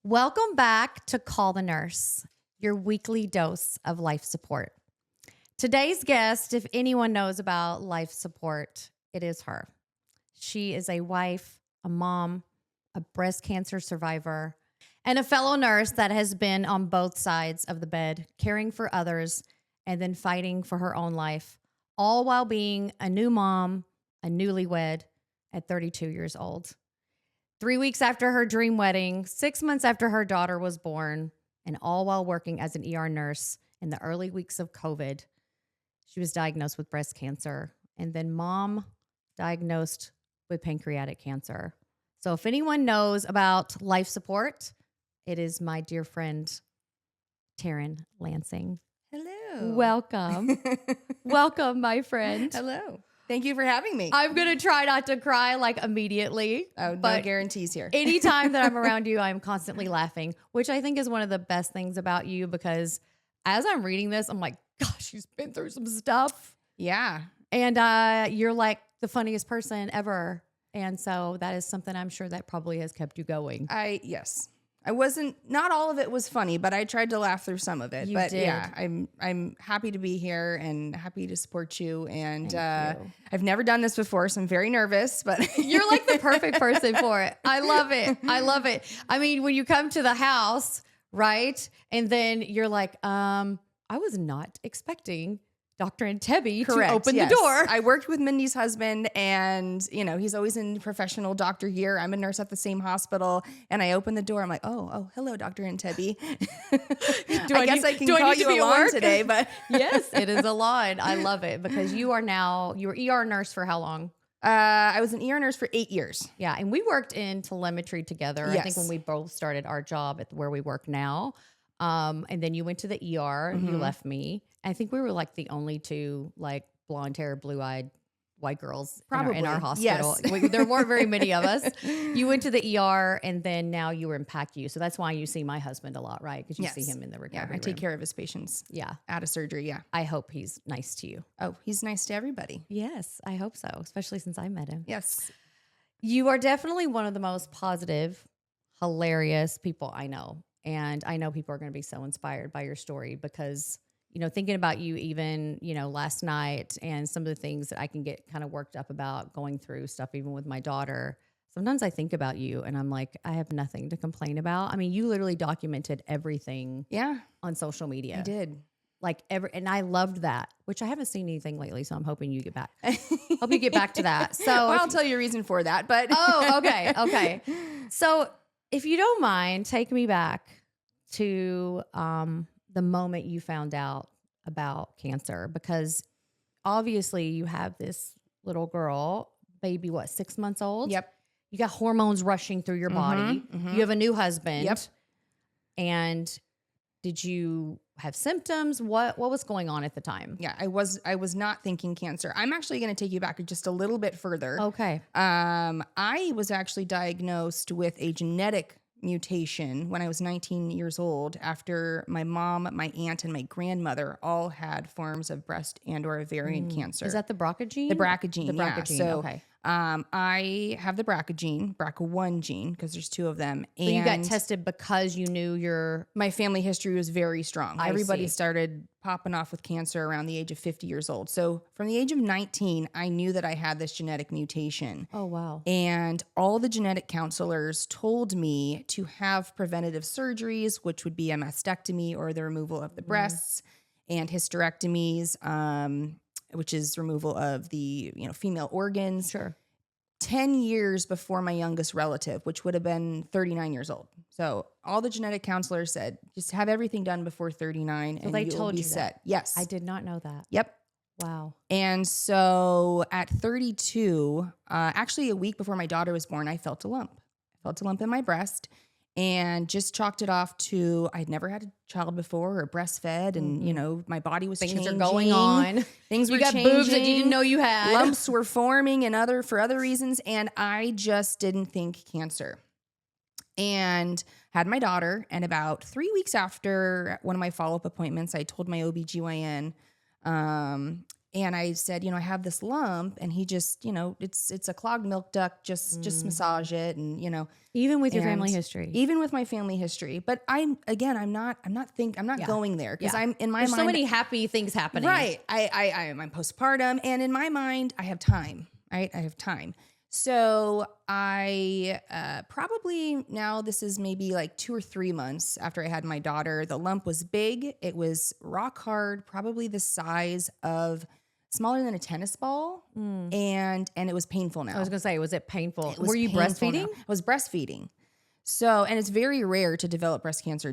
Welcome back to Call the Nurse, your weekly dose of life support. Today's guest, if anyone knows about life support, it is her. She is a wife, a mom, a breast cancer survivor, and a fellow nurse that has been on both sides of the bed, caring for others and then fighting for her own life, all while being a new mom, a newlywed at 32 years old. 3 weeks after her dream wedding, 6 months after her daughter was born, and all while working as an ER nurse in the early weeks of COVID, she was diagnosed with breast cancer, and then mom diagnosed with pancreatic cancer. So if anyone knows about life support, it is my dear friend, Taryn Lansing. Hello. Welcome. Welcome, my friend. Hello. Thank you for having me. I'm going to try not to cry like immediately. Oh, no but guarantees here. anytime that I'm around you, I'm constantly laughing, which I think is one of the best things about you, because as I'm reading this, I'm like, gosh, she's been through some stuff. Yeah. And you're like the funniest person ever. And so that is something I'm sure that probably has kept you going. Yes. Not all of it was funny, but I tried to laugh through some of it. You but did. Yeah, I'm happy to be here and happy to support you. And Thank you. I've never done this before, so I'm very nervous, but You're like the perfect person for it. I love it. I love it. I mean, when you come to the house, right? And then you're like, I was not expecting Dr. Entebbe to open the door. I worked with Mindie's husband, and he's always in professional doctor gear. I'm a nurse at the same hospital, and I opened the door. I'm like, oh, hello, Dr. Entebbe. I guess I can call you a lawn today, but yes, it is a lawn. I love it because you were ER nurse for how long? I was an ER nurse for 8 years. Yeah, and we worked in telemetry together. Yes. I think when we both started our job at where we work now. And then you went to the ER and you left me. I think we were like the only two like blonde hair, blue eyed white girls in our hospital. Yes. There weren't very many of us. You went to the ER and then now you were in PACU. So that's why you see my husband a lot, right? Because you see him in the recovery I take care of his patients. Yeah. Out of surgery. Yeah. I hope he's nice to you. Oh, he's nice to everybody. Yes, I hope so, especially since I met him. Yes. You are definitely one of the most positive, hilarious people I know. And I know people are going to be so inspired by your story because, thinking about you even, last night and some of the things that I can get kind of worked up about going through stuff, even with my daughter. Sometimes I think about you and I'm like, I have nothing to complain about. I mean, you literally documented everything on social media. I did. And I loved that, which I haven't seen anything lately. So I'm hoping you get back. Hope you get back to that. So I'll tell you a reason for that, but. Oh, okay. Okay. So if you don't mind, take me back to the moment you found out about cancer, because obviously you have this little girl, baby, 6 months old? Yep. You got hormones rushing through your body. You have a new husband. Yep. And did you have symptoms? What was going on at the time? Yeah, I was not thinking cancer. I'm actually going to take you back just a little bit further. Okay. I was actually diagnosed with a genetic mutation when I was 19 years old after my mom, my aunt, and my grandmother all had forms of breast and or ovarian cancer. Is that the BRCA gene? The BRCA gene, The BRCA gene, So, okay. I have the BRCA1 gene, because there's two of them. So you got tested because you knew my family history was very strong. Everybody see. started popping off with cancer around the age of 50 years old. So from the age of 19, I knew that I had this genetic mutation. Oh, wow. And all the genetic counselors told me to have preventative surgeries, which would be a mastectomy or the removal of the breasts, and hysterectomies, which is removal of the female organs. Sure. 10 years before my youngest relative, which would have been 39 years old. So all the genetic counselors said, just have everything done before 39 and they you'll told be you set. that. Yes. I did not know that. Yep. Wow. And so at 32, actually a week before my daughter was born, I felt a lump. I felt a lump in my breast and just chalked it off to I'd never had a child before or breastfed, and my body was Things changing. are going on. Things were You got changing. boobs that you didn't know you had. Lumps were forming and for other reasons, and I just didn't think cancer. And had my daughter, and about 3 weeks after one of my follow-up appointments, I told my OBGYN, And I said, I have this lump, and he just, it's a clogged milk duct. Just massage it, and Even with your family history, even with my family history. But I'm not going there because I'm in my There's mind. so many happy things happening. Right. I'm postpartum, and in my mind, I have time. Right. I have time. So I probably now this is maybe like 2 or 3 months after I had my daughter. The lump was big. It was rock hard, probably the size of smaller than a tennis ball. And it was painful now. I was going to say, was it painful? It was Were you painful breastfeeding? now. I was breastfeeding. So, and it's very rare to develop breast cancer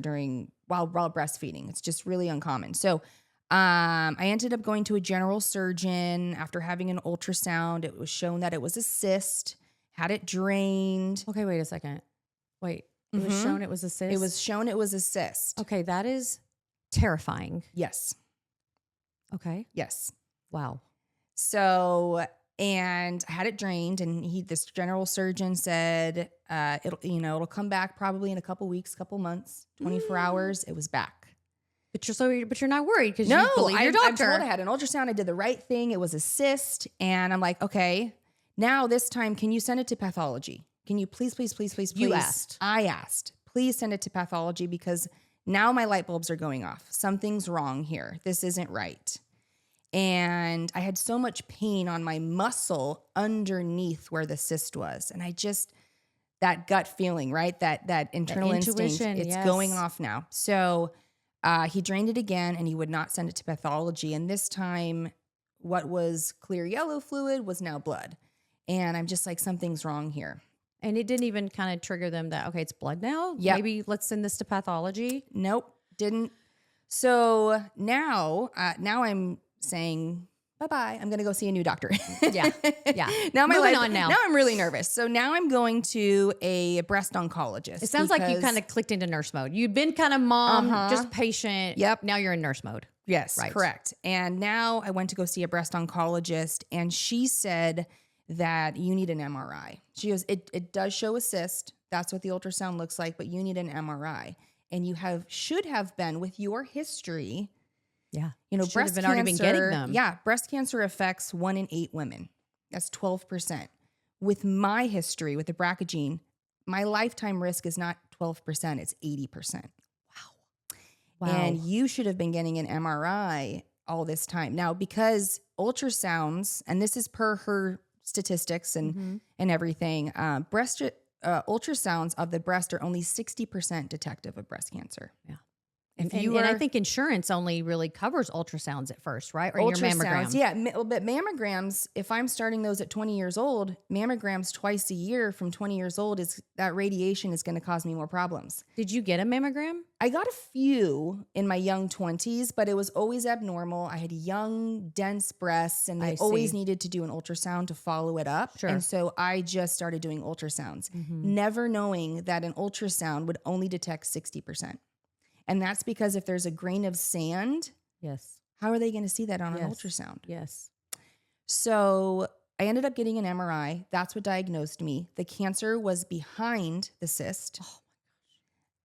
while breastfeeding. It's just really uncommon. So, I ended up going to a general surgeon after having an ultrasound. It was shown that it was a cyst, had it drained. Okay, wait a second. Wait, it was shown it was a cyst? It was shown it was a cyst. Okay, that is terrifying. Yes. Okay. Yes. Wow. So, and I had it drained, and this general surgeon said, it'll come back probably in a couple weeks, couple months, 24 hours. It was back. But you're not worried because you believe your doctor. I'm told I had an ultrasound. I did the right thing. It was a cyst. And I'm like, okay, now this time, can you send it to pathology? Can you please? You asked. I asked. Please send it to pathology because now my light bulbs are going off. Something's wrong here. This isn't right. And I had so much pain on my muscle underneath where the cyst was. And that gut feeling, right? That internal instinct, it's going off now. So he drained it again, and he would not send it to pathology. And this time, what was clear yellow fluid was now blood. And I'm just like, something's wrong here. And it didn't even kind of trigger them that, okay, it's blood now? Yep. Maybe let's send this to pathology? Nope, didn't. So now I'm saying, bye-bye. I'm going to go see a new doctor. Yeah. Now Moving on now. Now I'm really nervous. So now I'm going to a breast oncologist. It sounds like you kind of clicked into nurse mode. You've been kind of mom, just patient. Yep. Now you're in nurse mode. Yes, right. Correct. And now I went to go see a breast oncologist, and she said that you need an MRI. She goes, it does show a cyst. That's what the ultrasound looks like, but you need an MRI. And you should have been with your history. Yeah. Breast cancer already been getting them. Yeah. Breast cancer affects 1 in 8 women. That's 12%. With my history, with the BRCA gene, my lifetime risk is not 12%, it's 80%. Wow. And you should have been getting an MRI all this time. Now, because ultrasounds, and this is per her statistics and everything, ultrasounds of the breast are only 60% detective of breast cancer. Yeah. And I think insurance only really covers ultrasounds at first, right? Or your mammogram. Yeah. But mammograms, if I'm starting those at 20 years old, mammograms twice a year from 20 years old, that radiation is going to cause me more problems. Did you get a mammogram? I got a few in my young 20s, but it was always abnormal. I had young, dense breasts, and they always needed to do an ultrasound to follow it up. Sure. And so I just started doing ultrasounds, never knowing that an ultrasound would only detect 60%. And that's because if there's a grain of sand, yes, how are they going to see that on an ultrasound? Yes. So I ended up getting an MRI. That's what diagnosed me. The cancer was behind the cyst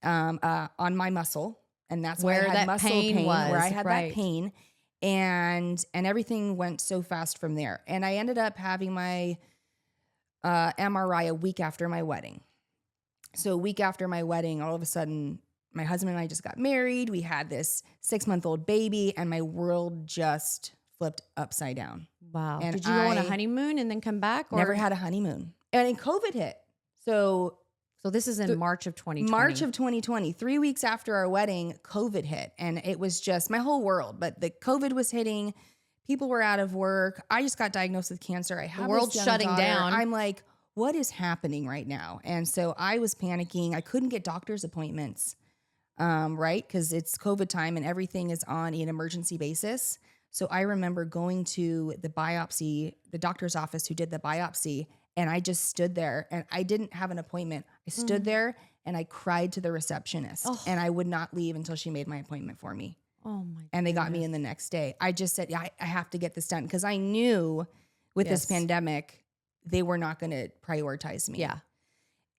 on my muscle. And that's where I had muscle pain was, where I had that pain. And everything went so fast from there. And I ended up having my MRI a week after my wedding. So a week after my wedding, all of a sudden, my husband and I just got married. We had this 6-month-old baby, and my world just flipped upside down. Wow. And did you go on a honeymoon and then come back? Or? Never had a honeymoon. And then COVID hit. So this is in March of 2020. March of 2020. 3 weeks after our wedding, COVID hit. And it was just my whole world. But the COVID was hitting. People were out of work. I just got diagnosed with cancer. I have the world's shutting down. I'm like, what is happening right now? And so I was panicking. I couldn't get doctor's appointments. Right? Because it's COVID time and everything is on an emergency basis. So I remember going to the doctor's office who did the biopsy, and I just stood there, and I didn't have an appointment. I stood there and I cried to the receptionist, and I would not leave until she made my appointment for me. Oh my! And they got me in the next day. I just said, yeah, I have to get this done because I knew with this pandemic, they were not going to prioritize me. Yeah.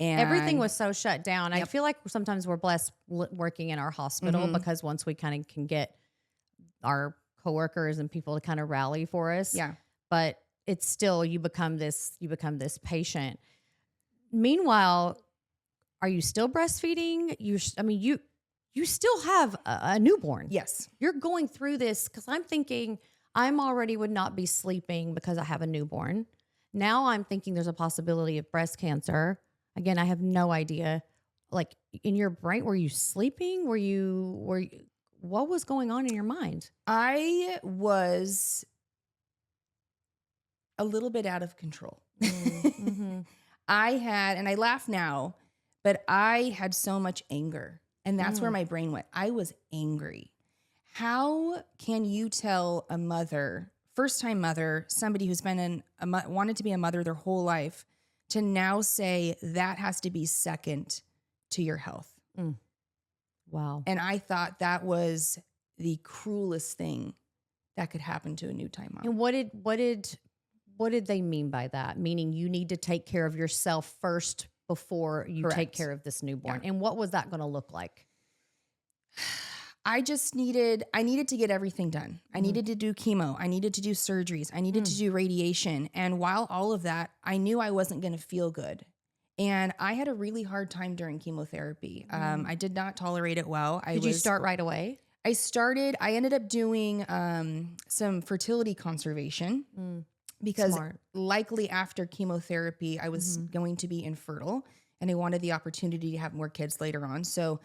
And everything was so shut down. I feel like sometimes we're blessed working in our hospital because once we kind of can get our coworkers and people to kind of rally for us. Yeah. But it's still, you become this patient. Meanwhile, are you still breastfeeding? You still have a newborn. Yes. You're going through this, because I'm thinking I'm already would not be sleeping because I have a newborn. Now I'm thinking there's a possibility of breast cancer. Again, I have no idea. Like, in your brain, were you sleeping? What was going on in your mind? I was a little bit out of control. Mm-hmm. And I laugh now, but I had so much anger. And that's where my brain went. I was angry. How can you tell a mother, first-time mother, somebody who's been wanted to be a mother their whole life, to now say that has to be second to your health? Wow. And I thought that was the cruelest thing that could happen to a new-time mom. And what did they mean by that? Meaning you need to take care of yourself first before you Correct. take care of this newborn. Yeah. And what was that going to look like? I needed to get everything done. I needed to do chemo. I needed to do surgeries. I needed to do radiation. And while all of that, I knew I wasn't going to feel good. And I had a really hard time during chemotherapy. I did not tolerate it well. Did you start right away? I ended up doing some fertility conservation because Smart. likely after chemotherapy, I was going to be infertile and I wanted the opportunity to have more kids later on. So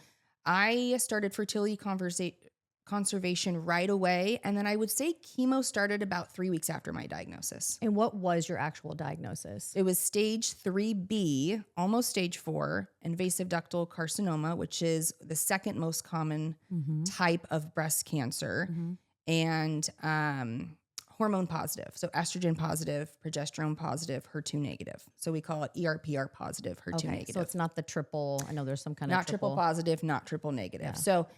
I started fertility conservation right away. And then I would say chemo started about 3 weeks after my diagnosis. And what was your actual diagnosis? It was stage 3B, almost stage 4, invasive ductal carcinoma, which is the second most common type of breast cancer, and hormone positive. So estrogen positive, progesterone positive, HER2 negative. So we call it ERPR positive, HER2 negative. So it's not the triple. I know there's some kind Not of triple positive, not triple negative. Yeah. So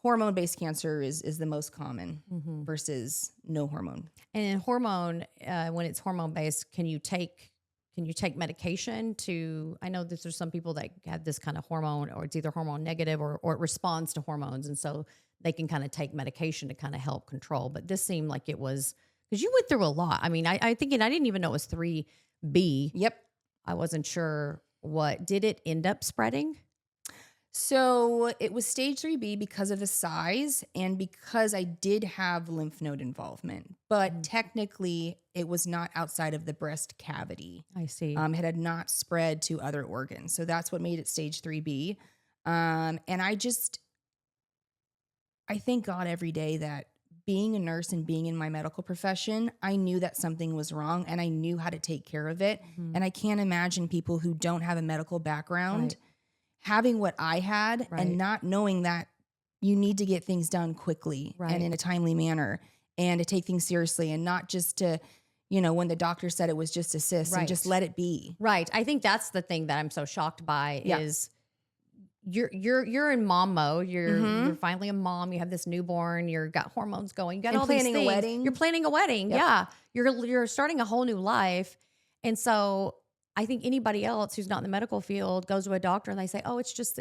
hormone-based cancer is the most common versus no hormone. And in hormone, when it's hormone-based, can you take medication to, I know that there's some people that have this kind of hormone, or it's either hormone negative or it responds to hormones. And so they can kind of take medication to kind of help control. But this seemed like it was, because you went through a lot. I mean, I thinking, I didn't even know it was 3B. Yep. I wasn't sure did it end up spreading? So it was stage 3B because of the size and because I did have lymph node involvement, but technically it was not outside of the breast cavity. I see. It had not spread to other organs. So that's what made it stage 3B. And I thank God every day that being a nurse and being in my medical profession, I knew that something was wrong and I knew how to take care of it. And I can't imagine people who don't have a medical background having what I had and not knowing that you need to get things done quickly and in a timely manner and to take things seriously and not just to, when the doctor said it was just a cyst and just let it be. Right. I think that's the thing that I'm so shocked by is you're in mom mode. You're finally a mom. You have this newborn. You've got hormones going. You got all these things. Planning a wedding. You're planning a wedding. Yep. Yeah. You're starting a whole new life. And so I think anybody else who's not in the medical field goes to a doctor and they say, oh, it's just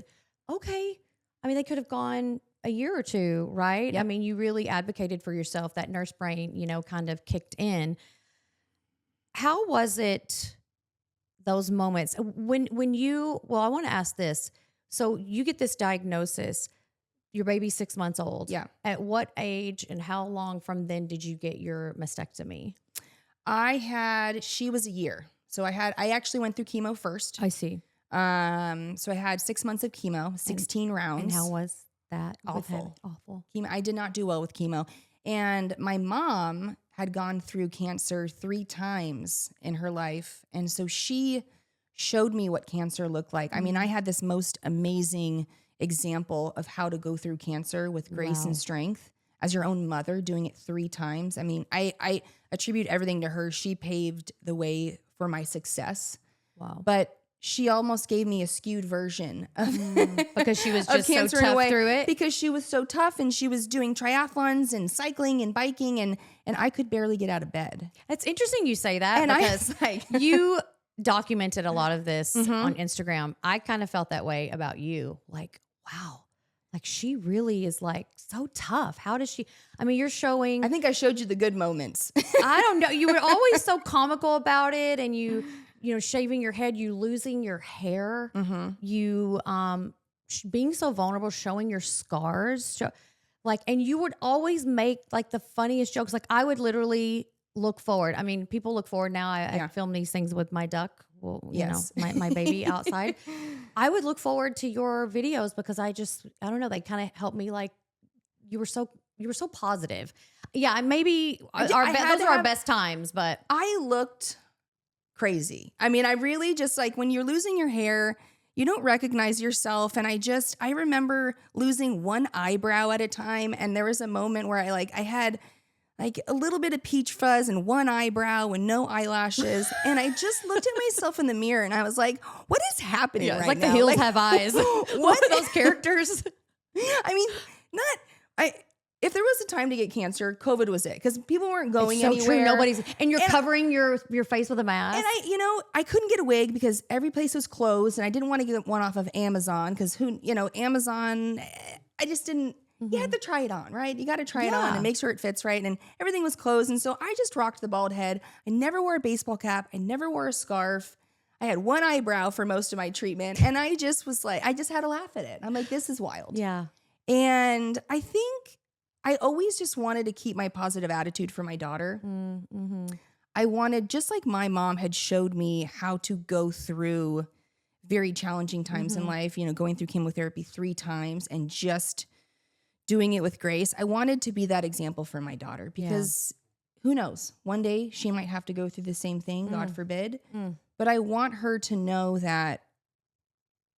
okay. I mean, they could have gone a year or two, right? Yep. I mean, you really advocated for yourself. That nurse brain, kind of kicked in. How was it those moments when I want to ask this. So you get this diagnosis, your baby's 6 months old. Yeah. At what age and how long from then did you get your mastectomy? She was a year. So I actually went through chemo first. I see. So I had 6 months of chemo, 16 rounds. And how was that? Awful. Awful. Chemo. I did not do well with chemo. And my mom had gone through cancer 3 times in her life. And so she showed me what cancer looked like. I mean, I had this most amazing example of how to go through cancer with grace and strength as your own mother doing it 3 times. I mean, I attribute everything to her. She paved the way for my success. Wow. But she almost gave me a skewed version of because she was just so tough through it. Because she was so tough and she was doing triathlons and cycling and biking and I could barely get out of bed. It's interesting you say that And because you documented a lot of this on Instagram. I kind of felt that way about you. Like, wow, like, she really is like so tough. How does she, I mean, you're showing, I think I showed you the good moments. I don't know. You were always so comical about it. And you know, shaving your head, you losing your hair, you, being so vulnerable, showing your scars, and you would always make like the funniest jokes. Like I would literally look forward. I mean, people look forward now. I film these things with my duck. Well, you know, my baby outside. I would look forward to your videos because I don't know. They kind of helped me. Like you were so positive. Yeah. Maybe those are our best times, but I looked crazy. I mean, I really just like when you're losing your hair, you don't recognize yourself. And I remember losing one eyebrow at a time. And there was a moment where I had like a little bit of peach fuzz and one eyebrow and no eyelashes. And I just looked at myself in the mirror and I was like, what is happening right like now? The hills have eyes. What are those characters? I mean, if there was a time to get cancer, COVID was it. Because people weren't going it's so anywhere. True. And you're covering your face with a mask. And I couldn't get a wig because every place was closed and I didn't want to get one off of Amazon because Amazon, I just didn't, you had to try it on, right? You got to try it on and make sure it fits right. And everything was closed. And so I just rocked the bald head. I never wore a baseball cap. I never wore a scarf. I had one eyebrow for most of my treatment. And I just was like, I just had to laugh at it. I'm like, this is wild. Yeah. And I think I always just wanted to keep my positive attitude for my daughter. I wanted, just like my mom had showed me how to go through very challenging times in life, going through chemotherapy 3 times and just doing it with grace. I wanted to be that example for my daughter because who knows, one day she might have to go through the same thing, God forbid. But I want her to know that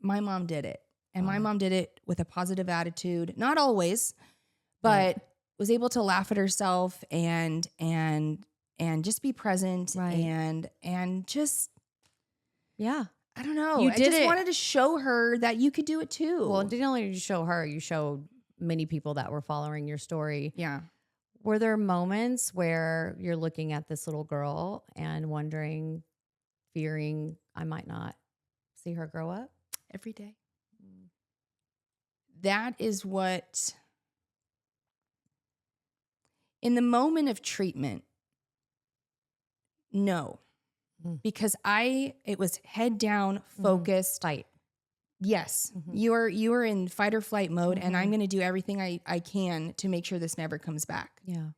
my mom did it. And my mom did it with a positive attitude, not always, but was able to laugh at herself and just be present and just I don't know. I just wanted to show her that you could do it too. Well, didn't only show her, you showed many people that were following your story. Yeah. Were there moments where you're looking at this little girl and wondering, fearing I might not see her grow up? Every day. That is what, in the moment of treatment, no. Because it was head down, focused. Fight. Yes. You are in fight or flight mode, and I'm going to do everything I can to make sure this never comes back. Yeah.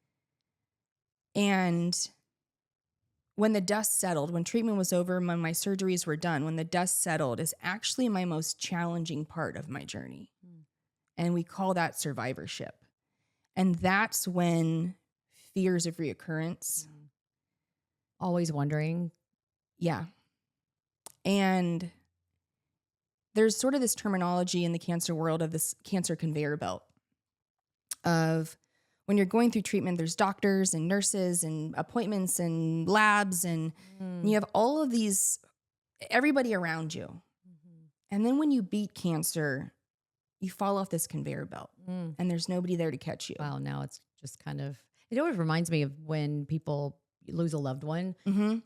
And when the dust settled, when treatment was over, when my surgeries were done, when the dust settled is actually my most challenging part of my journey. And we call that survivorship. And that's when fears of reoccurrence. Always wondering. Yeah. And there's sort of this terminology in the cancer world of this cancer conveyor belt of when you're going through treatment, there's doctors and nurses and appointments and labs and you have all of these, everybody around you. And then when you beat cancer, you fall off this conveyor belt and there's nobody there to catch you. Wow. Now it's just kind of, it always reminds me of when people lose a loved one.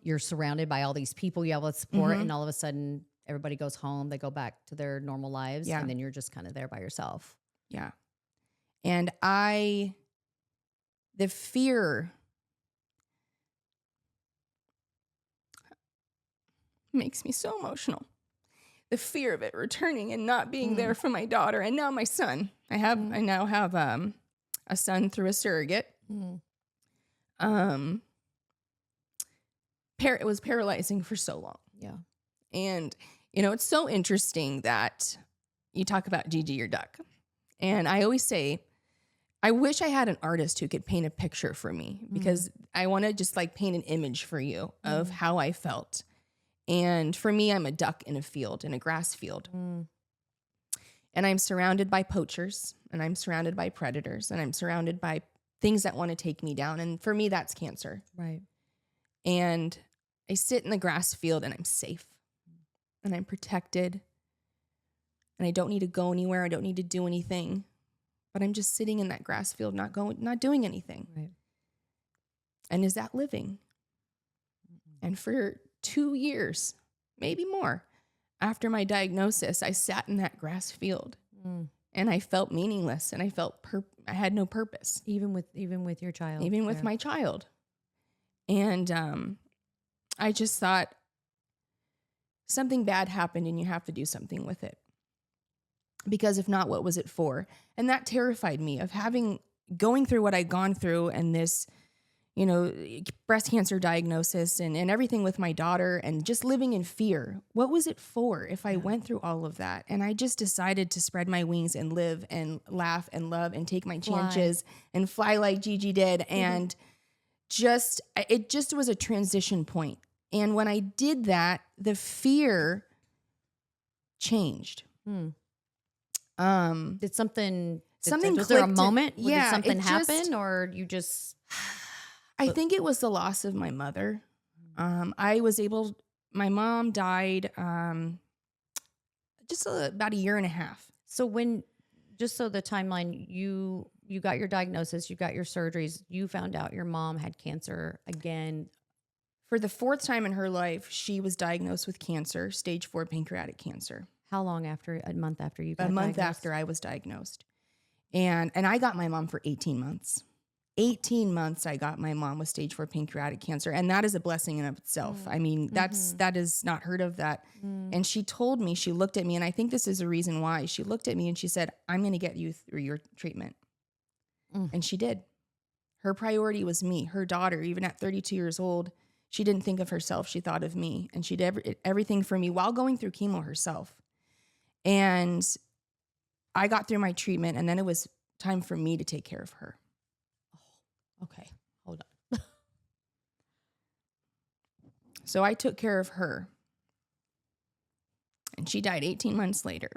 You're surrounded by all these people you have with support and all of a sudden everybody goes home, they go back to their normal lives and then you're just kind of there by yourself. Yeah. And the fear makes me so emotional. The fear of it returning and not being there for my daughter and now my son. I now have a son through a surrogate. It was paralyzing for so long. Yeah. And it's so interesting that you talk about Gigi, your duck. And I always say, I wish I had an artist who could paint a picture for me because I want to just like paint an image for you of how I felt. And for me, I'm a duck in a field, in a grass field. And I'm surrounded by poachers and I'm surrounded by predators and I'm surrounded by things that want to take me down. And for me, that's cancer. Right. And I sit in the grass field and I'm safe and I'm protected and I don't need to go anywhere. I don't need to do anything, but I'm just sitting in that grass field, not doing anything. Right. And is that living? And for 2 years, maybe more, after my diagnosis, I sat in that grass field and I felt meaningless, and I felt I had no purpose, Even with your child. even with my child. And I just thought something bad happened, and you have to do something with it. Because if not, what was it for? And that terrified me of going through what I'd gone through, and this, breast cancer diagnosis and everything with my daughter, and just living in fear. What was it for if I went through all of that? And I just decided to spread my wings and live and laugh and love and take my chances and fly like Gigi did. And it just was a transition point. And when I did that, the fear changed. Did something was clicked. there a moment? Yeah, Did something it happen, or you just? I think it was the loss of my mother. My mom died just about a year and a half. So just so the timeline, you got your diagnosis, you got your surgeries, you found out your mom had cancer again. For the fourth time in her life, she was diagnosed with cancer, stage 4 pancreatic cancer. How long after? A month after you got diagnosed? A month diagnosed? after I was diagnosed. And I got my mom for 18 months. 18 months I got my mom with stage 4 pancreatic cancer. And that is a blessing in of itself. I mean, that is not heard of that. And she told me, she looked at me, and I think this is a reason why. She looked at me and she said, I'm going to get you through your treatment. And she did. Her priority was me, her daughter. Even at 32 years old, she didn't think of herself. She thought of me. And she did everything for me while going through chemo herself. And I got through my treatment, and then it was time for me to take care of her. Okay, hold on. So I took care of her, and she died 18 months later.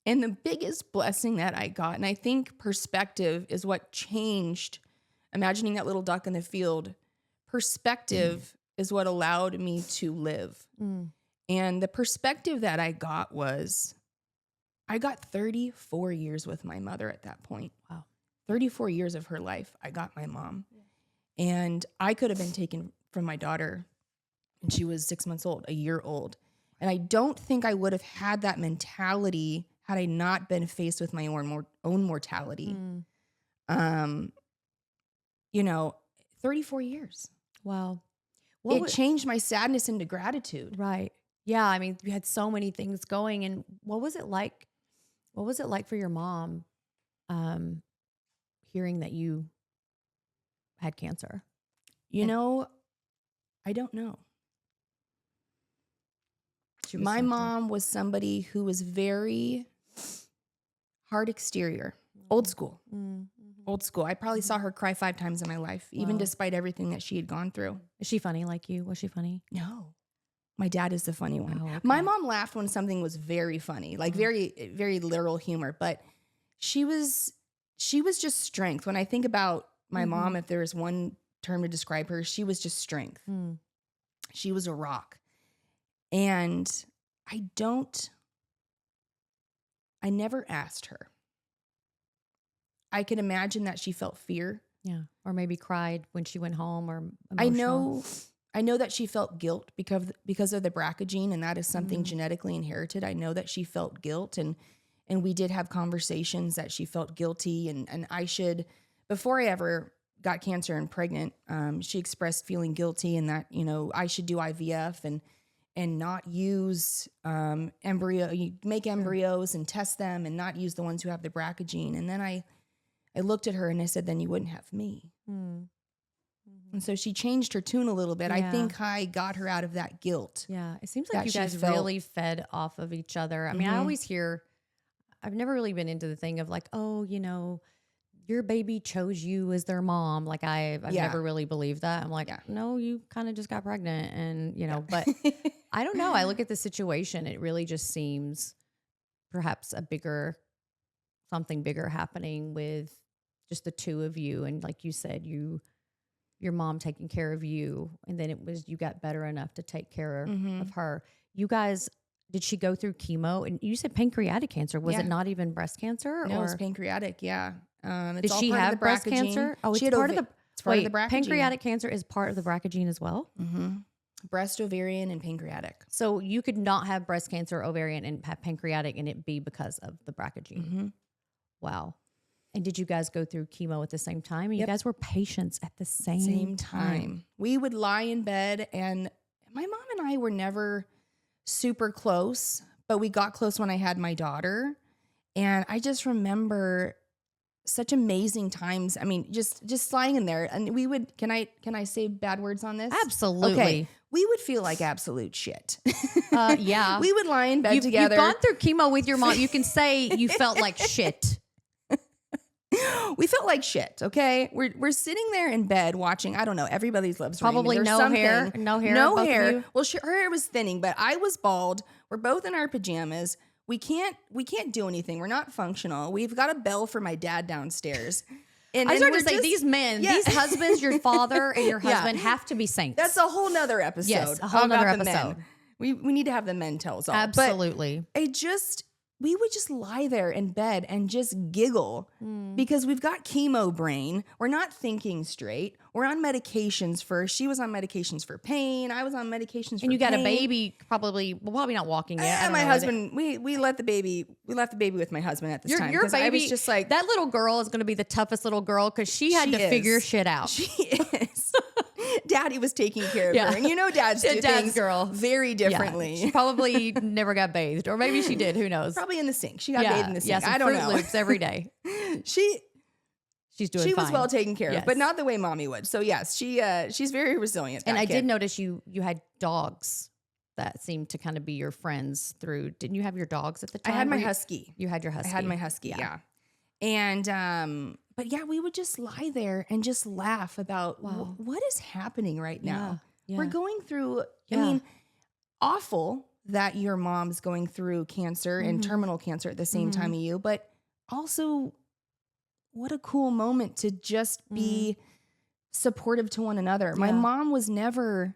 And the biggest blessing that I got, and I think perspective is what changed, imagining that little duck in the field, perspective is what allowed me to live. And the perspective that I got was, I got 34 years with my mother at that point. Wow. 34 years of her life, I got my mom. And I could have been taken from my daughter when she was 6 months old, a year old. And I don't think I would have had that mentality had I not been faced with my own mortality. 34 years. Wow. It changed my sadness into gratitude. Right. Yeah. I mean, you had so many things going. And what was it like? What was it like for your mom hearing that you had cancer? I don't know. My mom was somebody who was very hard exterior, old school. Old school. I probably saw her cry 5 times in my life, even despite everything that she had gone through. Is she funny like you? Was she funny? No. My dad is the funny one. Oh, okay. My mom laughed when something was very funny, like very, very literal humor, but she was just strength. When I think about my mom, if there is one term to describe her, she was just strength. She was a rock. And I never asked her. I could imagine that she felt fear. Yeah. Or maybe cried when she went home, or emotional. I know that she felt guilt because of the BRCA gene, and that is something genetically inherited. I know that she felt guilt, and we did have conversations that she felt guilty, and I should, before I ever got cancer and pregnant, she expressed feeling guilty, and that, I should do IVF and not use make embryos and test them and not use the ones who have the BRCA gene. And then I looked at her and I said, then you wouldn't have me. And so she changed her tune a little bit. Yeah. I think I got her out of that guilt. Yeah. It seems like you guys really fed off of each other. I mean, I always hear, I've never really been into the thing of like, oh, your baby chose you as their mom. Like I've never really believed that. I'm like, no, you kind of just got pregnant, and but I don't know. I look at the situation. It really just seems perhaps something bigger happening with just the two of you. And like you said, your mom taking care of you, and then you got better enough to take care of her. You guys, did she go through chemo? And you said pancreatic cancer. Was it not even breast cancer? No, it was pancreatic. Yeah. Did she have breast cancer? Oh, it's part of the BRCA gene. Pancreatic cancer is part of the BRCA gene as well? Breast, ovarian, and pancreatic. So you could not have breast cancer, ovarian, and have pancreatic, and it be because of the BRCA gene. Mm-hmm. Wow. And did you guys go through chemo at the same time? You guys were patients at the Same time. We would lie in bed, and my mom and I were never super close, but we got close when I had my daughter. And I just remember such amazing times. I mean, just lying in there, and we would. Can I say bad words on this? Absolutely. Okay. We would feel like absolute shit. Yeah. We would lie in bed together. You've gone through chemo with your mom. You can say you felt like shit. We felt like shit. Okay, we're sitting there in bed watching. I don't know. Everybody's Loves Probably Raymond or no something. hair. No hair. No both of hair. you? Well, her hair was thinning, but I was bald. We're both in our pajamas. We can't do anything. We're not functional. We've got a bell for my dad downstairs. And I was going we're to say, just- these men, Yeah. these husbands, your father and your Yeah. husband have to be saints. That's a whole nother episode. Yes, a whole about nother the men. episode. We need to have the men tell us all. Absolutely. But we would just lie there in bed and just giggle because we've got chemo brain. We're not thinking straight. We're on medications first. She was on medications for pain. I was on medications for And you got pain. a baby, probably not walking yet. I And don't my know. husband, we left the baby with my husband at this time. Your 'cause baby, I was just like, that little girl is going to be the toughest little girl because she had to figure shit out. She is. Daddy was taking care of Yeah. her. And you know dads do Dad's things girl. very differently. Yeah, she probably never got bathed, or maybe she did. Who knows? Probably in the sink. She got bathed in the sink. some I don't Fruit know. Loops every day. She's doing She fine. was well taken care Yes. of, but not the way mommy would. So yes, she's very resilient. And that I kid. did notice you had dogs that seemed to kind of be your friends through. Didn't you have your dogs at the I time? had my Were you- husky. You had your husky. I had my husky. Yeah. And but yeah, we would just lie there and just laugh about Wow. what is happening right now. Yeah. We're going through. Yeah. I mean, awful that your mom's going through cancer and Mhm. terminal cancer at the same Mhm. time of you, but also what a cool moment to just be supportive to one another. My Yeah. mom was never,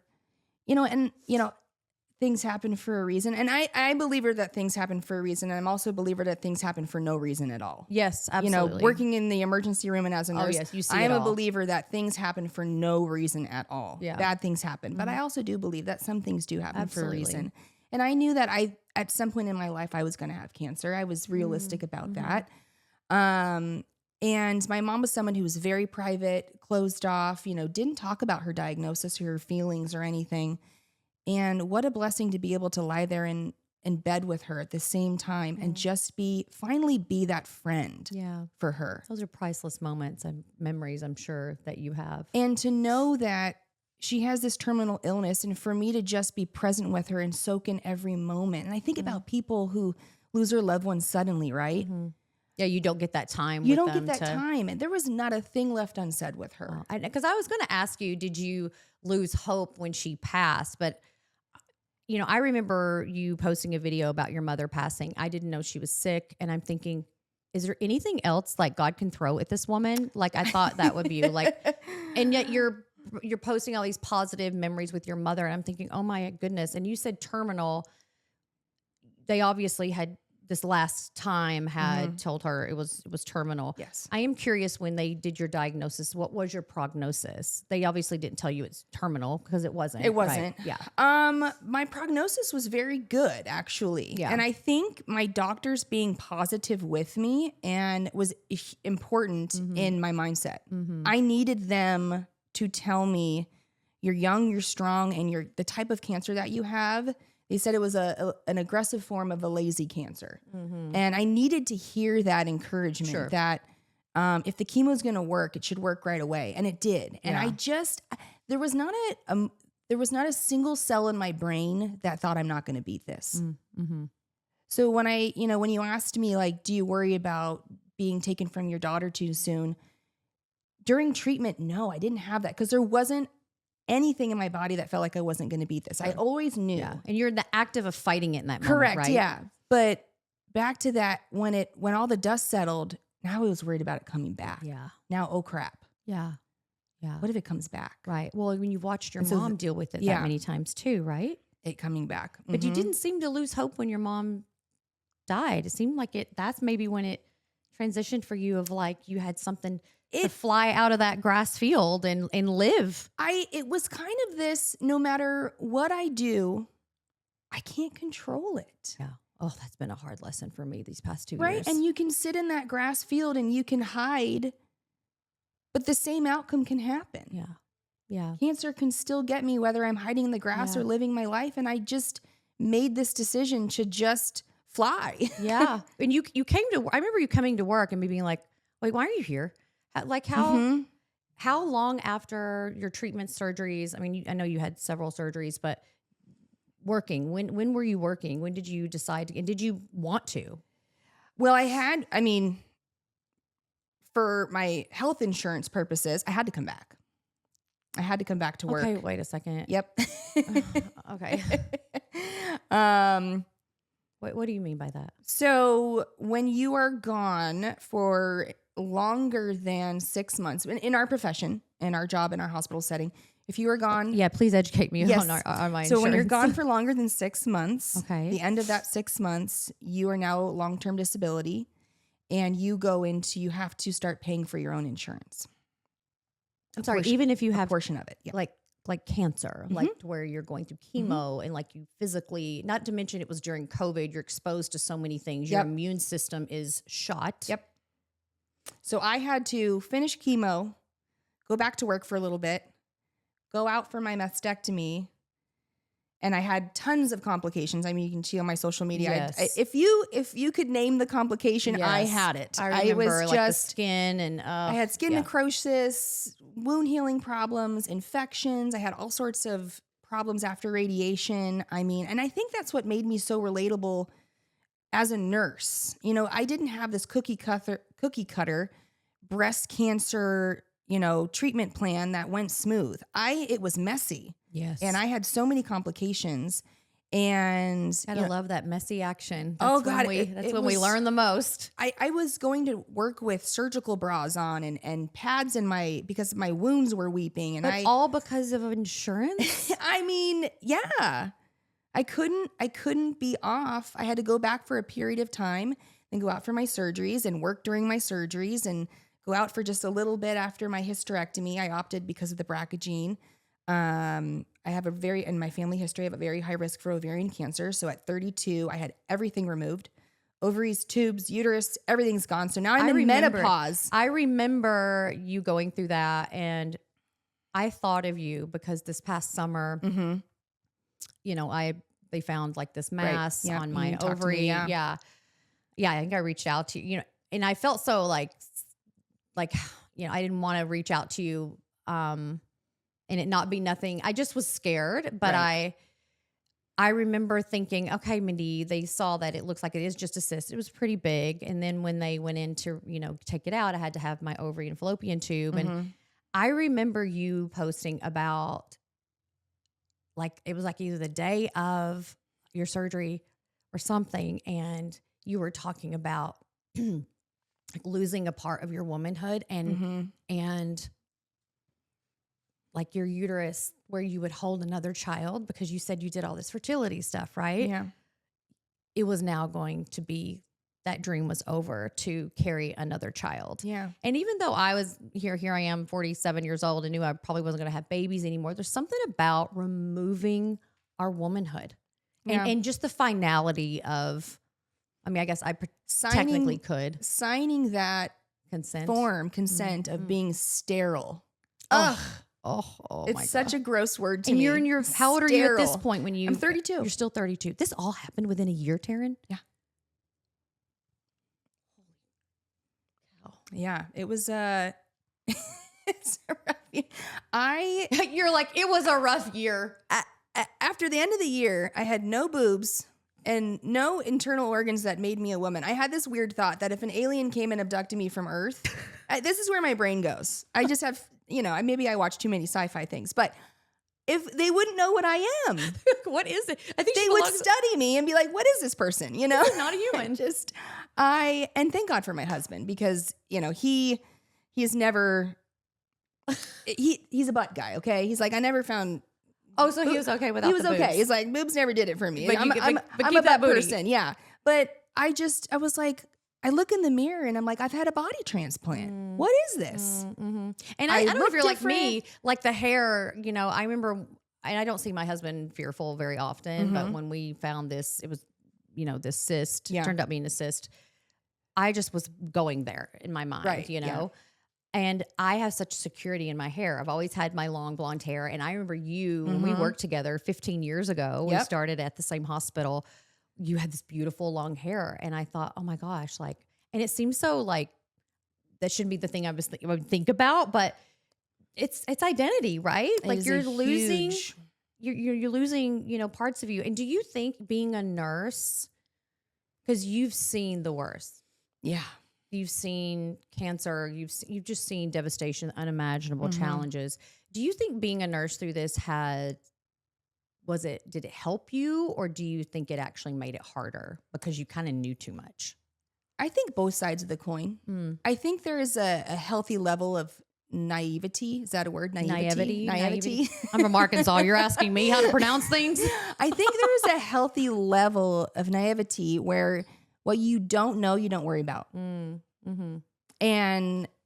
things happen for a reason. And I believe her that things happen for a reason. And I'm also a believer that things happen for no reason at all. Yes, absolutely. Working in the emergency room and as a Oh, nurse, yes, you see I it am a all. believer that things happen for no reason at all. Yeah. Bad things happen. But I also do believe that some things do happen Absolutely. for a reason. And I knew that at some point in my life, I was going to have cancer. I was realistic about that. And my mom was someone who was very private, closed off, didn't talk about her diagnosis or her feelings or anything. And what a blessing to be able to lie there in bed with her at the same time and just finally be that friend Yeah. for her. Those are priceless moments and memories, I'm sure, that you have. And to know that she has this terminal illness and for me to just be present with her and soak in every moment. And I think about people who lose their loved ones suddenly, right? Yeah, you don't get that time. You with don't get them that time. And there was not a thing left unsaid with her. Because I was going to ask you, did you lose hope when she passed? But, I remember you posting a video about your mother passing. I didn't know she was sick. And I'm thinking, is there anything else like God can throw at this woman? Like I thought that would be like, and yet you're posting all these positive memories with your mother. And I'm thinking, oh my goodness. And you said terminal. They obviously had this last time had told her it was terminal. Yes. I am curious, when they did your diagnosis, what was your prognosis? They obviously didn't tell you it's terminal because it wasn't. It wasn't. Right? Yeah. My prognosis was very good, actually. Yeah. And I think my doctors being positive with me and was important in my mindset. I needed them to tell me, you're young, you're strong, and you're the type of cancer that you have. They said it was an aggressive form of a lazy cancer. And I needed to hear that encouragement that if the chemo is going to work, it should work right away. And it did. And I just, there was not a single cell in my brain that thought I'm not going to beat this. So when when you asked me, like, do you worry about being taken from your daughter too soon? During treatment, no, I didn't have that because there wasn't anything in my body that felt like I wasn't going to beat this. I always knew. Yeah. And you're in the active of fighting it in that moment, Correct. right? Yeah. But back to that, when all the dust settled, now I was worried about it coming back. Yeah. Now, oh crap. Yeah. Yeah. What if it comes back? Right. Well, when you've watched your And so mom deal with it yeah. that many times too, right? It coming back. But you didn't seem to lose hope when your mom died. It seemed like that's maybe when it transition for you of like you had something to fly out of that grass field and live? It was kind of this, no matter what I do, I can't control it. Yeah. Oh, that's been a hard lesson for me these past 2 Right. years. And you can sit in that grass field and you can hide, but the same outcome can happen. Yeah. Yeah. Cancer can still get me whether I'm hiding in the grass or living my life. And I just made this decision to just fly. Yeah. And you came to, I remember you coming to work and me being like, wait, why are you here? Like how long after your treatment surgeries? I mean, I know you had several surgeries, but working, when were you working? When did you decide to, and did you want to? Well, for my health insurance purposes, I had to come back. I had to come back to work. Okay, wait a second. Yep. Okay. What do you mean by that? So when you are gone for longer than 6 months, in our profession, in our job, in our hospital setting, if you are gone. Yeah, please educate me Yes. on my insurance. So when you're gone for longer than 6 months, Okay. the end of that 6 months, you are now long-term disability and you have to start paying for your own insurance. I'm sorry, even if you have portion of it. Yeah. like cancer, like to where you're going through chemo and like you physically, not to mention it was during COVID, you're exposed to so many things. Your immune system is shot. Yep. So I had to finish chemo, go back to work for a little bit, go out for my mastectomy, and I had tons of complications. I mean, you can see on my social media. Yes. If you could name the complication, I had it. I remember was like the just skin and I had skin necrosis, wound healing problems, infections. I had all sorts of problems after radiation. I mean, and I think that's what made me so relatable as a nurse. You know, I didn't have this cookie cutter breast cancer, treatment plan that went smooth. It was messy. Yes. And I had so many complications. And I love that messy action. Oh, That's God, that's when we learn the most. I was going to work with surgical bras on and pads because my wounds were weeping. And all because of insurance? I mean, yeah. I couldn't be off. I had to go back for a period of time and go out for my surgeries and work during my surgeries and go out for just a little bit after my hysterectomy. I opted because of the BRCA gene. I have in my family history, I have a very high risk for ovarian cancer. So at 32, I had everything removed. Ovaries, tubes, uterus, everything's gone. So now I'm in menopause. I remember you going through that, and I thought of you because this past summer, they found like this mass on my ovary. Yeah. I think I reached out to you, and I felt so like, I didn't want to reach out to you, and it not be nothing. I just was scared, but I remember thinking, okay, Mindie, they saw that it looks like it is just a cyst. It was pretty big. And then when they went in to, take it out, I had to have my ovary and fallopian tube. And I remember you posting about, like, it was like either the day of your surgery or something. And you were talking about like losing a part of your womanhood and like your uterus where you would hold another child, because you said you did all this fertility stuff, right? Yeah. It was now going to be, that dream was over to carry another child. Yeah. And even though I was here I am 47 years old and knew I probably wasn't going to have babies anymore, there's something about removing our womanhood and just the finality of, I mean, I guess I technically could. Signing that consent of being sterile. Ugh. Oh my it's such God. a gross word to and me. you're in your, how old are you at this point when you? I'm 32. You're still 32. This all happened within a year, Taryn? Yeah. Yeah, it was it's a rough year. You're like, it was a rough year. After the end of the year, I had no boobs and no internal organs that made me a woman. I had this weird thought that if an alien came and abducted me from Earth, this is where my brain goes. I just have, maybe I watch too many sci-fi things, but if they wouldn't know what I am, what is it? I think they would study me and be like, what is this person? Not a human. And thank God for my husband, because, he is never, he's a butt guy. Okay. He's like, I never found. Oh, so he was okay without. He was the boobs. okay. He's like, boobs never did it for me. But I'm keep a that butt booty. person. Yeah. But I was like, I look in the mirror and I'm like, I've had a body transplant. What is this? And I don't know if you're like me, different. like the hair, I remember, and I don't see my husband fearful very often, but when we found this, it was, this cyst, turned out being a cyst. I just was going there in my mind, and I have such security in my hair. I've always had my long blonde hair. And I remember when we worked together 15 years ago, we started at the same hospital. You had this beautiful long hair. And I thought, oh my gosh, and it seems so like that shouldn't be the thing I would think about, but it's identity, right? Like you're losing, you're losing, parts of you. And do you think being a nurse, because you've seen the worst. Yeah. You've seen cancer, you've just seen devastation, unimaginable challenges. Do you think being a nurse through this did it help you, or do you think it actually made it harder because you kind of knew too much? I think both sides of the coin. I think there is a healthy level of naivety. Is that a word? Naivety. I'm from Arkansas. You're asking me how to pronounce things? I think there is a healthy level of naivety where what you don't know, you don't worry about.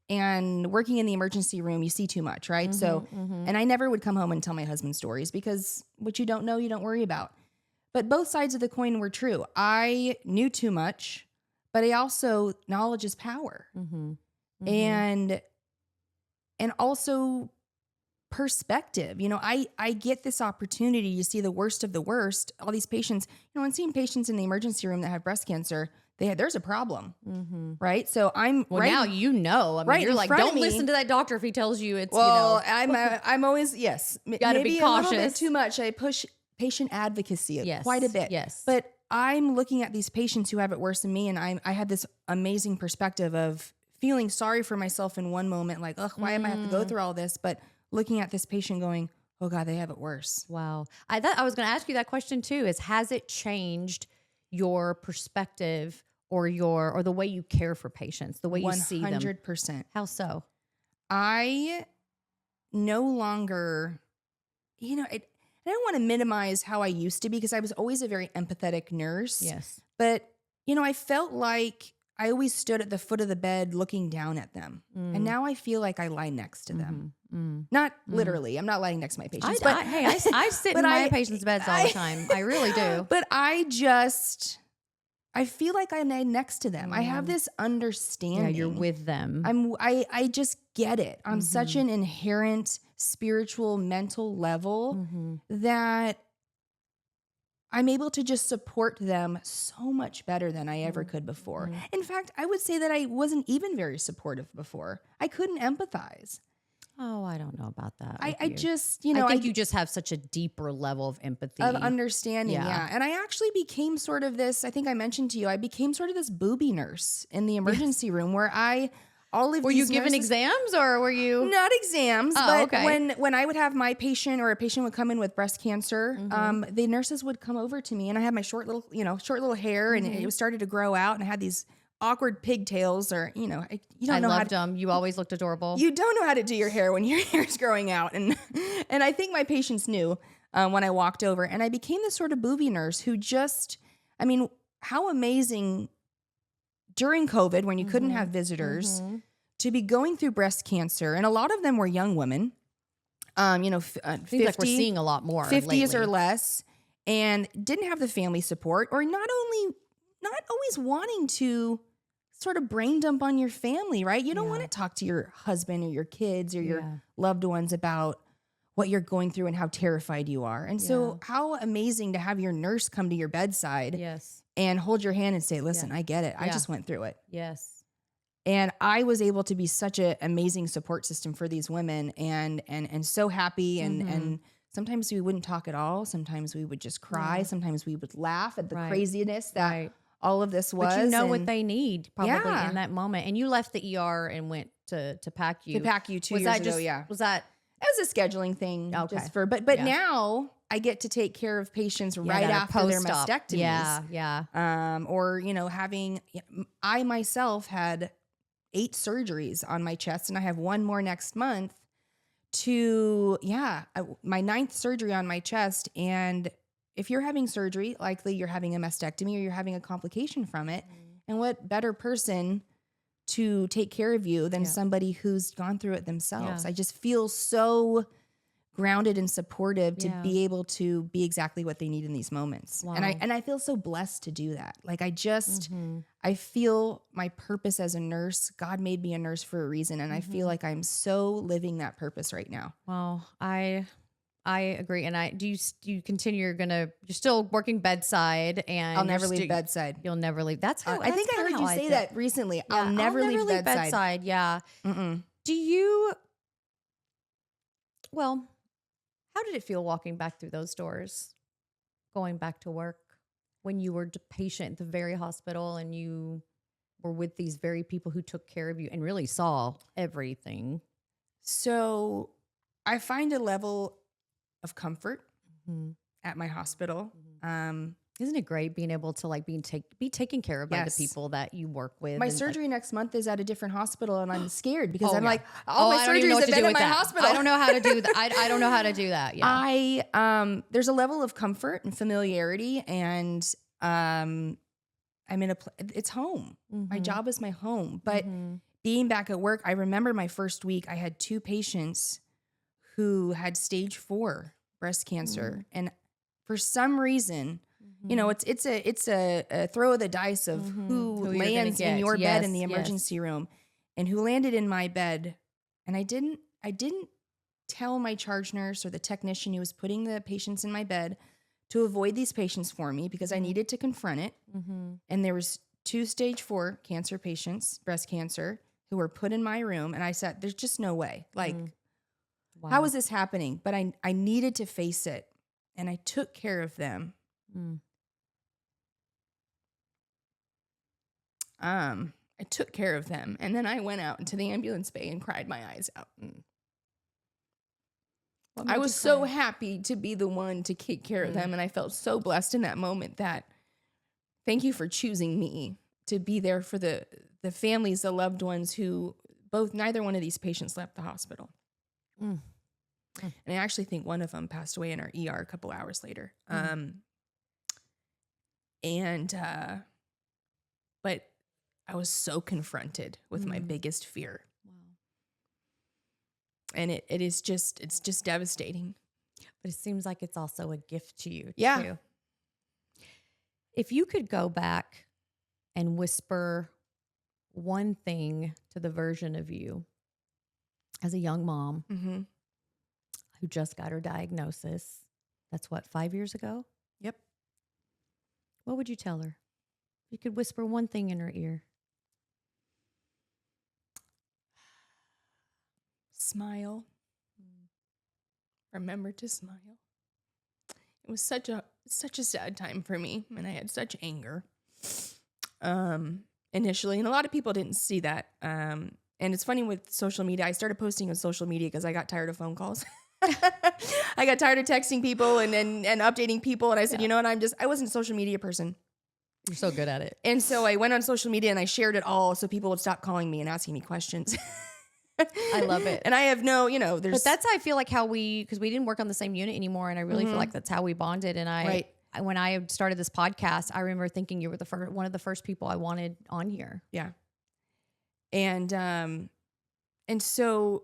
And working in the emergency room, you see too much, right? And I never would come home and tell my husband stories because what you don't know, you don't worry about. But both sides of the coin were true. I knew too much, but I also, knowledge is power. And also perspective. I get this opportunity to see the worst of the worst. All these patients, and seeing patients in the emergency room that have breast cancer, there's a problem, right? So I'm now you're like, don't listen to that doctor if he tells you it's. Well, I'm always gotta be cautious. A little bit too much. I push patient advocacy quite a bit. Yes, but I'm looking at these patients who have it worse than me, and I had this amazing perspective of feeling sorry for myself in one moment, like, ugh, why am I have to go through all this? But looking at this patient, going, oh God, they have it worse. Wow. I thought I was going to ask you that question too. Has it changed your perspective or the way you care for patients, the way you see them? 100%. How so? I no longer, I don't want to minimize how I used to be because I was always a very empathetic nurse. Yes. But, I felt like I always stood at the foot of the bed looking down at them. And now I feel like I lie next to them. Not literally. I'm not lying next to my patients. I sit in my patients' beds all the time. I really do. But I feel like I lay next to them. I have this understanding. Yeah, you're with them. I just get it on such an inherent spiritual, mental level that I'm able to just support them so much better than I ever could before. In fact, I would say that I wasn't even very supportive before. I couldn't empathize. Oh, I don't know about that. I just, I think you just have such a deeper level of empathy. Of understanding, yeah. And I actually became sort of this, I think I mentioned to you, I became sort of this booby nurse in the emergency room where were you given exams or were you? Not exams, but okay. When I would have my patient or a patient would come in with breast cancer, the nurses would come over to me and I had my short little hair and it started to grow out and I had these awkward pigtails or, you don't know I loved them. You always looked adorable. You don't know how to do your hair when your hair is growing out. And I think my patients knew when I walked over and I became this sort of booby nurse who how amazing during COVID when you couldn't have visitors to be going through breast cancer. And a lot of them were young women, 50, seems like we're seeing a lot more 50s lately. Or less, and didn't have the family support or not always wanting to sort of brain dump on your family, right? You don't want to talk to your husband or your kids or your loved ones about what you're going through and how terrified you are. And so how amazing to have your nurse come to your bedside and hold your hand and say, listen, I get it. I just went through it. Yes. And I was able to be such an amazing support system for these women and so happy. And sometimes we wouldn't talk at all. Sometimes we would just cry. Sometimes we would laugh at the craziness that all of this was. But what they need probably in that moment. And you left the ER and went to PACU. To PACU 2 years ago, Was that? As a scheduling thing. Okay. Just but now I get to take care of patients right after their mastectomies. Or, I myself had 8 surgeries on my chest and I have 1 more next month my 9th surgery on my chest. And if you're having surgery, likely you're having a mastectomy or you're having a complication from it. And what better person to take care of you than somebody who's gone through it themselves. I just feel so grounded and supportive to be able to be exactly what they need in these moments. Wow. And I feel so blessed to do that. Like I feel my purpose as a nurse. God made me a nurse for a reason. And I feel like I'm so living that purpose right now. Wow. I agree. And do you continue, you're still working bedside, and I'll never leave bedside. You'll never leave. That's how I think I heard you say that recently. Yeah, I'll never leave bedside. Yeah. Mm-mm. Well, how did it feel walking back through those doors, going back to work when you were a patient at the very hospital and you were with these very people who took care of you and really saw everything? So I find a level of comfort at my hospital. Isn't it great being able to like be taken care of by the people that you work with? My surgery next month is at a different hospital, and I'm scared because my I surgeries have been at my hospital. I don't know how to do that. I don't know how to do that. Yeah. There's a level of comfort and familiarity, and I'm in it's home. My job is my home, but being back at work, I remember my first week, I had 2 patients who had stage 4 breast cancer, and for some reason, you know, it's a throw of the dice of who lands in your bed in the emergency room, and who landed in my bed. And I didn't tell my charge nurse or the technician who was putting the patients in my bed to avoid these patients for me, because I needed to confront it. And there was 2 stage 4 cancer patients, breast cancer, who were put in my room, and I said, "There's just no way. Like, how is this happening?" But I needed to face it, and I took care of them. I took care of them, and then I went out into the ambulance bay and cried my eyes out. I was so happy to be the one to take care of them, and I felt so blessed in that moment that thank you for choosing me to be there for the families, the loved ones who neither one of these patients left the hospital. And I actually think one of them passed away in our ER a couple hours later. But I was so confronted with my biggest fear. And it's just devastating. But it seems like it's also a gift to you, too. If you could go back and whisper one thing to the version of you as a young mom who just got her diagnosis, that's what, 5 years ago? Yep. What would you tell her? You could whisper one thing in her ear. Smile. Remember to smile. It was such a sad time for me, and I had such anger initially, and a lot of people didn't see that. And it's funny with social media. I started posting on social media because I got tired of phone calls. I got tired of texting people and updating people, and I said, you know what? I wasn't a social media person. You're so good at it. And so I went on social media and I shared it all so people would stop calling me and asking me questions. I love it. And I have but that's how I feel like because we didn't work on the same unit anymore. And I really feel like that's how we bonded. And when I started this podcast, I remember thinking you were one of the first people I wanted on here. Yeah. And so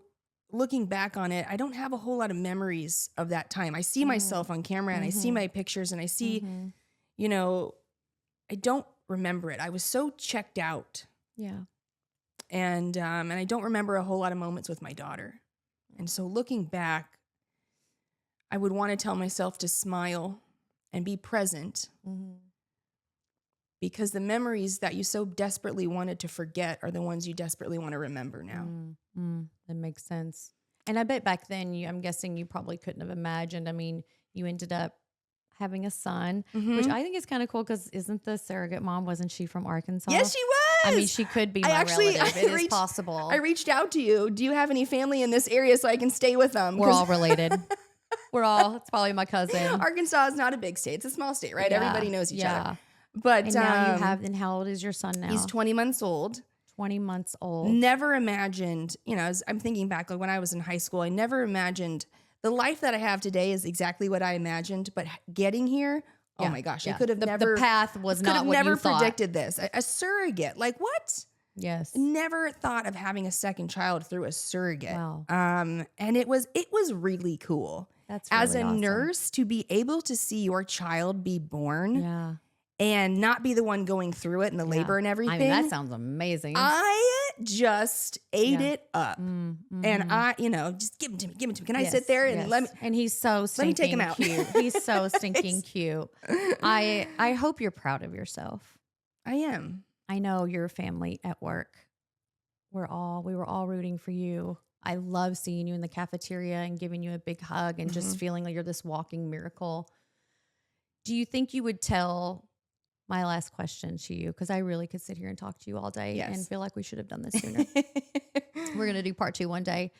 looking back on it, I don't have a whole lot of memories of that time. I see myself on camera and I see my pictures and I see, I don't remember it. I was so checked out. Yeah. And I don't remember a whole lot of moments with my daughter. And so looking back, I would want to tell myself to smile and be present, because the memories that you so desperately wanted to forget are the ones you desperately want to remember now. That makes sense. And I bet back then, I'm guessing you probably couldn't have imagined. I mean, you ended up having a son, which I think is kind of cool, because isn't the surrogate mom, wasn't she from Arkansas? Yes, she was. I mean, she could be my relative. It is possible. I reached out to you. Do you have any family in this area so I can stay with them? We're all related. It's probably my cousin. Arkansas is not a big state. It's a small state, right? Yeah, Everybody knows each other. But now you have, then how old is your son now? He's 20 months old. 20 months old. Never imagined, as I'm thinking back, like when I was in high school, I never imagined the life that I have today is exactly what I imagined. But getting here, Oh my gosh, I Yeah. could have the never path was could not have what never you thought. predicted this. A surrogate, like what? Yes. Never thought of having a second child through a surrogate. Wow. And it was really cool. That's As really a awesome. nurse, to be able to see your child be born Yeah. and not be the one going through it and the labor and everything. I mean, that sounds amazing. I just ate it up. Mm-hmm. And I, just give him to me. Can I Yes, sit there and yes. let me? And he's so stinking Let me take him out. cute. He's so stinking cute. I hope you're proud of yourself. I am. I know your family at work. We were all rooting for you. I love seeing you in the cafeteria and giving you a big hug and just feeling like you're this walking miracle. Do you think you would tell my last question to you? Because I really could sit here and talk to you all day and feel like we should have done this sooner. We're going to do part 2 one day.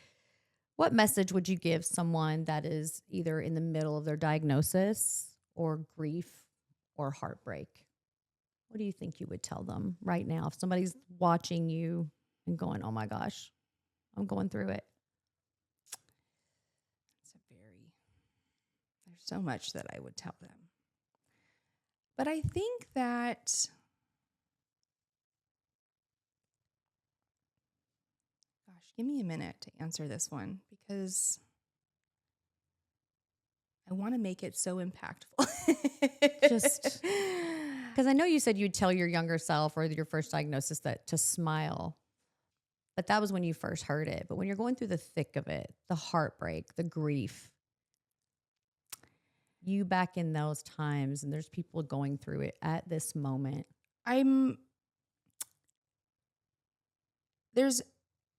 What message would you give someone that is either in the middle of their diagnosis or grief or heartbreak? What do you think you would tell them right now? If somebody's watching you and going, oh my gosh, I'm going through it. There's so much that I would tell them. But I think that, give me a minute to answer this one because I want to make it so impactful. Just because I know you said you'd tell your younger self or your first diagnosis that to smile, but that was when you first heard it. But when you're going through the thick of it, the heartbreak, the grief, you back in those times, and there's people going through it at this moment. I'm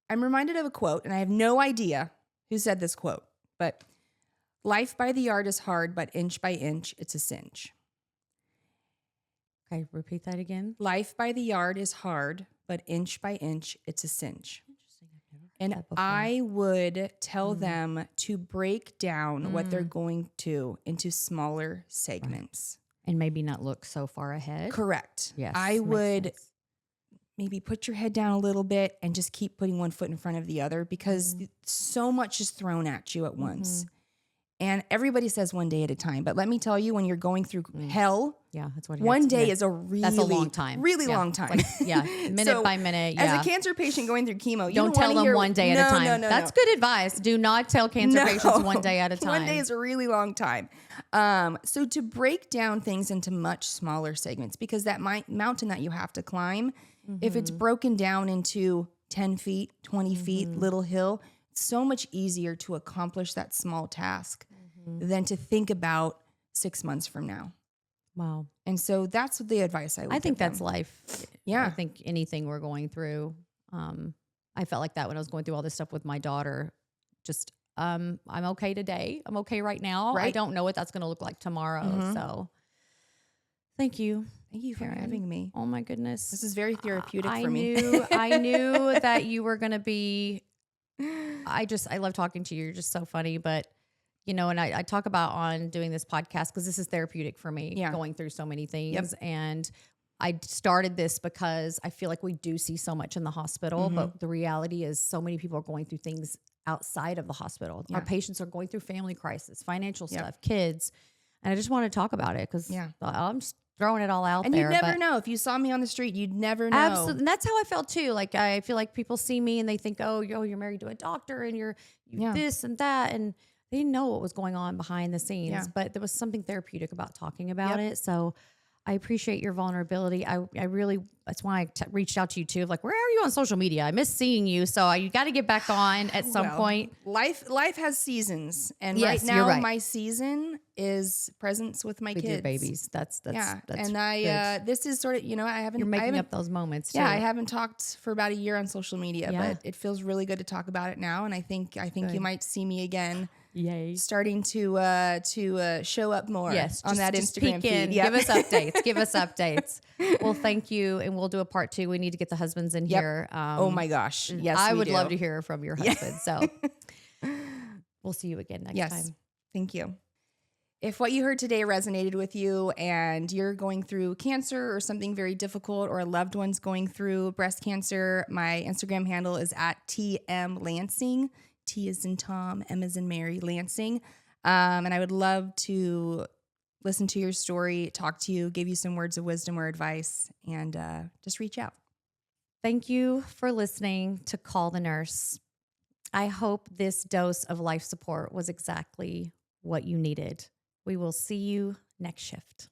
reminded of a quote, and I have no idea who said this quote, but life by the yard is hard, but inch by inch, it's a cinch. Okay, repeat that again. Life by the yard is hard, but inch by inch, it's a cinch. Interesting. I've never heard And that before. I would tell them to break down what they're going to into smaller segments. And maybe not look so far ahead. Correct. Yes. I makes would sense. maybe put your head down a little bit and just keep putting one foot in front of the other because so much is thrown at you at once. And everybody says one day at a time. But let me tell you, when you're going through hell, Yeah, that's what one day is a that's a long time. really Yeah. long time. Minute So, by minute. Yeah. As a cancer patient going through chemo, you Don't tell them one day at a time. That's good advice. Do not tell cancer patients one day at a time. One day is a really long time. So to break down things into much smaller segments, because that mountain that you have to climb, if it's broken down into 10 feet, 20 feet, little hill, it's so much easier to accomplish that small task than to think about 6 months from now. Wow. And so that's the advice I would I think give them. that's life. Yeah. I think anything we're going through. I felt like that when I was going through all this stuff with my daughter. Just, I'm okay today. I'm okay right now. I Right. don't know what that's going to look like tomorrow. So thank you. Thank you for Taryn. having me. Oh my goodness. This is very therapeutic I for me. I knew that you were going to be, I love talking to you. You're just so funny, but and I talk about on doing this podcast because this is therapeutic for me, going through so many things. And I started this because I feel like we do see so much in the hospital, but the reality is so many people are going through things outside of the hospital. Our patients are going through family crisis, financial stuff, kids. And I just want to talk about it because I'm just throwing it all out And there. you'd never know. If you saw me on the street, you'd never know. Absolutely. And that's how I felt too. Like, I feel like people see me and they think, oh, you're married to a doctor and you're this and that. And they didn't know what was going on behind the scenes, but there was something therapeutic about talking about it. So I appreciate your vulnerability. I really, that's why I reached out to you too. Like, where are you on social media? I miss seeing you. So you got to get back on at some point. Life has seasons. And Yes, right you're now right. my season is presence with my With kids. your babies. That's And good. this is sort of, I haven't. You're I making haven't, up those moments too. Yeah, I haven't talked for about a year on social media, but it feels really good to talk about it now. And I think you might see me again. Yay. Starting to show up more on that just Instagram peek in. feed. Yep. Give us updates. Well, thank you. And we'll do a part 2. We need to get the husbands in here. Oh my gosh. Yes, I we would do. love to hear from your husband. So we'll see you again next time. Thank you. If what you heard today resonated with you and you're going through cancer or something very difficult or a loved one's going through breast cancer, my Instagram handle is @TMLansing. T is in Tom, M is in Mary, Lansing. And I would love to listen to your story, talk to you, give you some words of wisdom or advice, and just reach out. Thank you for listening to Call the Nurse. I hope this dose of life support was exactly what you needed. We will see you next shift.